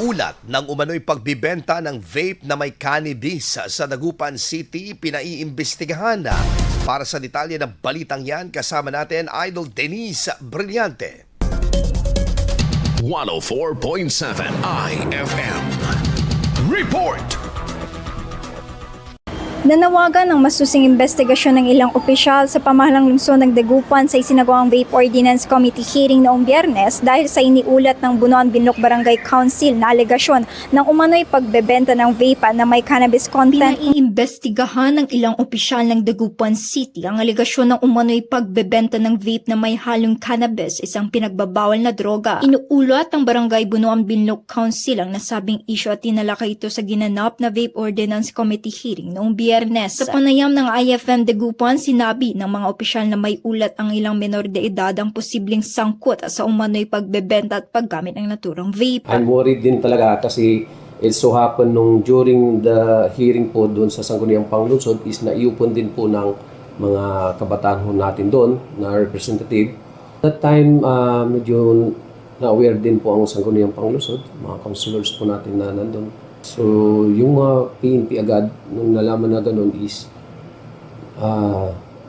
Ulat ng umano'y pagbibenta ng vape na may cannabis sa Dagupan City pinaiimbestigahan na. Para sa detalye ng balitang yan, kasama natin Idol Denise Brillante. 104.7 IFM Report. Nanawagan ng masusing investigasyon ng ilang opisyal sa pamahalang lungsod ng Dagupan sa isinagawang Vape Ordinance Committee hearing noong Biyernes dahil sa iniulat ng Bunuan Binloc Barangay Council na alegasyon ng umano'y pagbebenta ng vape na may cannabis content. Pinaiimbestigahan ng ilang opisyal ng Dagupan City ang alegasyon ng umano'y pagbebenta ng vape na may halong cannabis, isang pinagbabawal na droga. Inuulat ng Barangay Bunuan Binloc Council ang nasabing issue at tinalakay ito sa ginanap na Vape Ordinance Committee hearing noong Biyernes. Sa panayam ng IFM Dagupan, sinabi ng mga opisyal na may ulat ang ilang menor de edad ang posibleng sangkot sa umano'y pagbebenta at paggamit ng naturang vape. I'm worried din talaga kasi it so happened nung during the hearing po doon sa Sangguniang Panglungsod is naiupon din po ng mga kabataan ho natin doon na representative. That time, medyo na-aware din po ang Sangguniang Panglungsod, mga councilors po natin na nandun. So, yung PNP agad, nung nalaman na ganun is,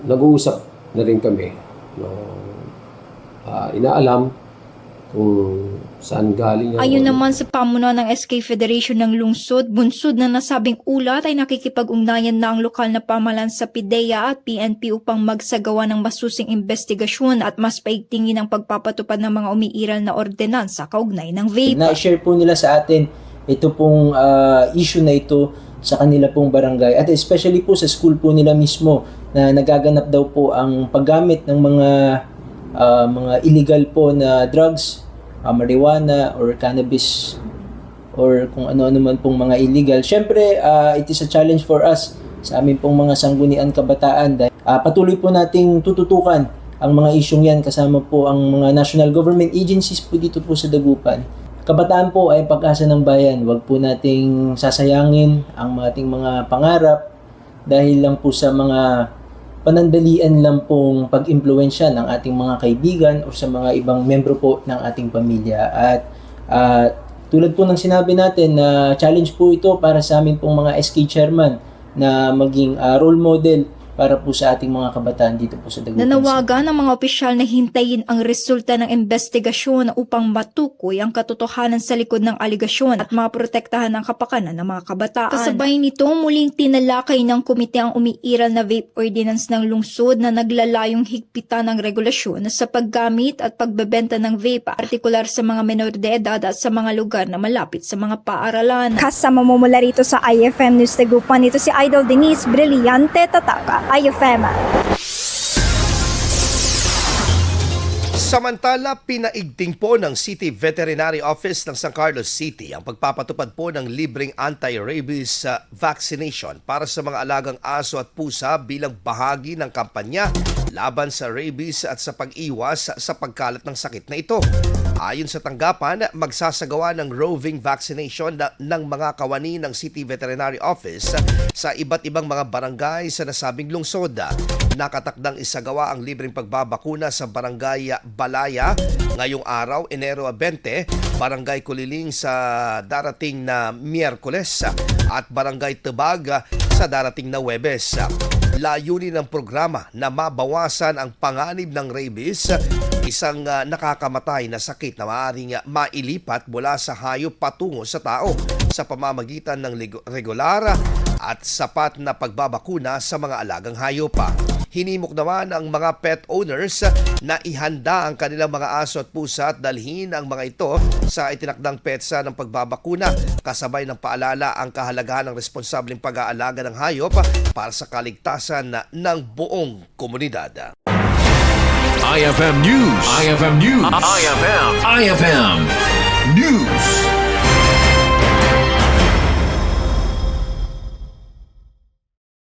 nag-uusap na rin kami. Inaalam kung saan galing. Ayon naman sa pamunuan ng SK Federation ng Lungsod, bunsod na nasabing ulat ay nakikipag-ugnayan na ang lokal na pamahalaan sa PIDEA at PNP upang magsagawa ng masusing investigasyon at mas paigtingin ang pagpapatupad ng mga umiiral na ordinansa kaugnay ng vape. Na-share po nila sa atin ito pong issue na ito sa kanila pong barangay at especially po sa school po nila mismo na nagaganap daw po ang paggamit ng mga illegal po na drugs, marijuana or cannabis or kung ano-ano man pong mga illegal. Siyempre, it is a challenge for us sa amin pong mga sanggunian kabataan dahil patuloy po nating tututukan ang mga isyong yan kasama po ang mga national government agencies po dito po sa Dagupan. Kabataan po ay pag-asa ng bayan. Huwag po nating sasayangin ang ating mga pangarap dahil lang po sa mga panandalian lang pong pag-impluwensya ng ating mga kaibigan o sa mga ibang membro po ng ating pamilya. At tulad po ng sinabi natin na challenge po ito para sa amin pong mga SK chairman na maging role model para po sa ating mga kabataan dito po sa Dagupan. Nanawagan ng mga opisyal na hintayin ang resulta ng investigasyon upang matukoy ang katotohanan sa likod ng aligasyon at maprotektahan ang kapakanan ng mga kabataan. Kasabay nito, muling tinalakay ng komite ang umiiral na vape ordinance ng lungsod na naglalayong higpitan ng regulasyon sa paggamit at pagbebenta ng vape, partikular sa mga menor de edad at sa mga lugar na malapit sa mga paaralan. Kasama mo mula rito sa IFM News Dagupan, ito si Idol Denise Brillante, Tataka, IFM. Samantala, pinaigting po ng City Veterinary Office ng San Carlos City ang pagpapatupad po ng libreng anti-rabies vaccination para sa mga alagang aso at pusa bilang bahagi ng kampanya laban sa rabies at sa pag-iwas sa pagkalat ng sakit na ito. Ayon sa tanggapan, magsasagawa ng roving vaccination ng mga kawani ng City Veterinary Office sa iba't ibang mga barangay sa nasabing lungsod. Nakatakdang isagawa ang libreng pagbabakuna sa Barangay Balaya ngayong araw, Enero 20, Barangay Kuliling sa darating na Miyerkules at Barangay Tebag sa darating na Huwebes. Layunin ng programa na mabawasan ang panganib ng rabies, isang nakakamatay na sakit na maaaring mailipat mula sa hayop patungo sa tao sa pamamagitan ng regular at sapat na pagbabakuna sa mga alagang hayop. Hinimok naman ang mga pet owners na ihanda ang kanilang mga aso at pusa at dalhin ang mga ito sa itinakdang petsa ng pagbabakuna kasabay ng paalala ang kahalagahan ng responsableng pag-aalaga ng hayop para sa kaligtasan ng buong komunidad. IFM News. IFM News. IFM News.